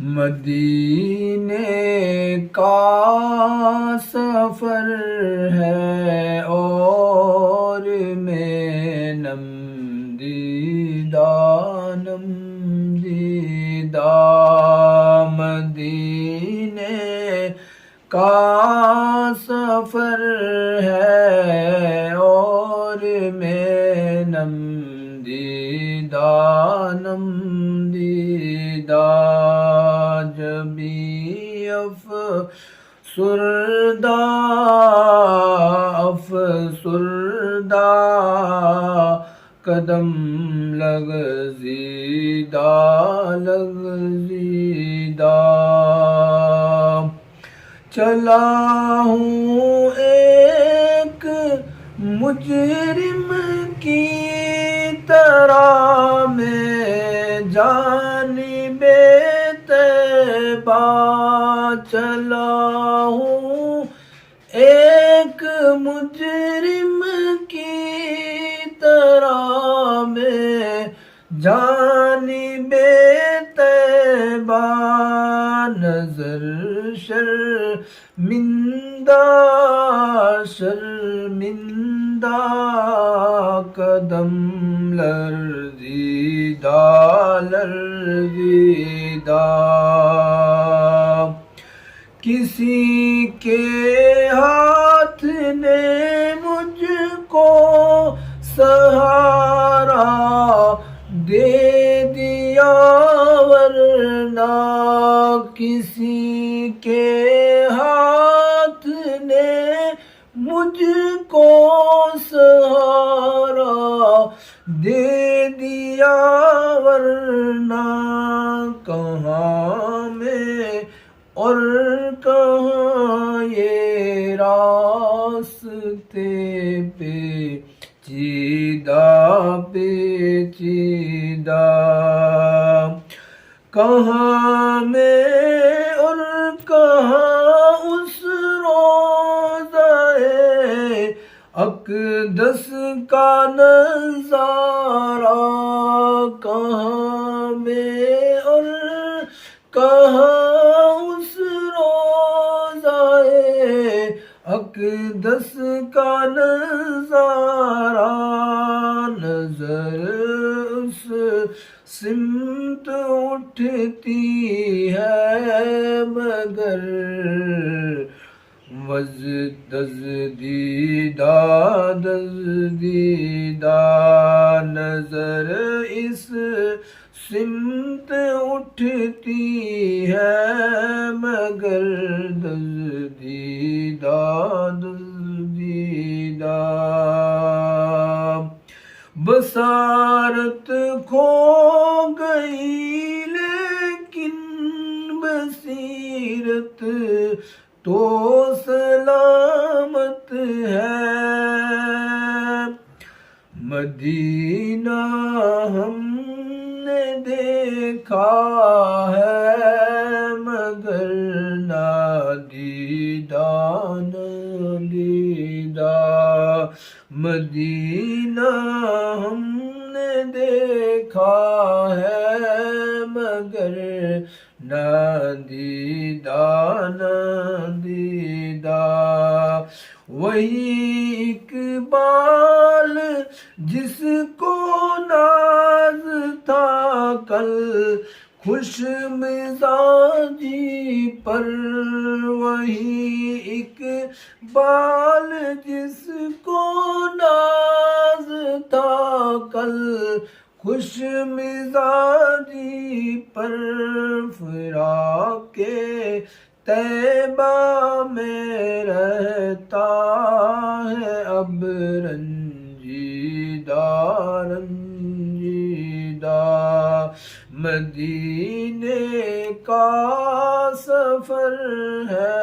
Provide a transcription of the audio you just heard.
मदीने का सफर है और मैं नमदीदा नमदीदा। मदीने का सफर है और मैं नमदीदा नमदीदा। जबी अफसुरदा अफसुरदा कदम लग़ज़ीदा लग़ज़ीदा। चला हूँ एक मुजरिम की तरह में जानिबे तैबा। चला हूँ एक मुजरिम की तरह में जानिबे तैबा। नज़र शर्मिंदा शर्मिंदा कदम लर्ज़ीदा लर्ज़ीदा। किसी के हाथ ने मुझको सहारा दे दिया वरना किसी के हाथ ने मुझको सहारा दे दिया वरना। कहाँ मैं और कहाँ ये रास्ते पेचीदा पेचीदा। कहाँ मैं और कहाँ उस रोज़ाए अक़दस का नज़ारा। कहाँ मैं और कहाँ उस रोज़ाए अक़दस का नज़ारा। नज़र उस सिमत उठती है मगर दज़दीदा दज़दीदा। नज़र इस सिमत उठती है मगर दज़दीदा दज़दीदा। बसारत खो गई लेकिन बसीरत तो सलामत है। मदीना हमने देखा है मगर ना दीदा न दीदा। मदीना हमने देखा है मगर ना दीदा न दीदा। वही इकबाल जिसको नाज था कल खुश मिजाजी पर। वही इकबाल जिसको नाज था कल खुश मिजाजी पर। फिराके तैबा में रहता है अब रंजीदा रंजीदा। मदीने का सफर है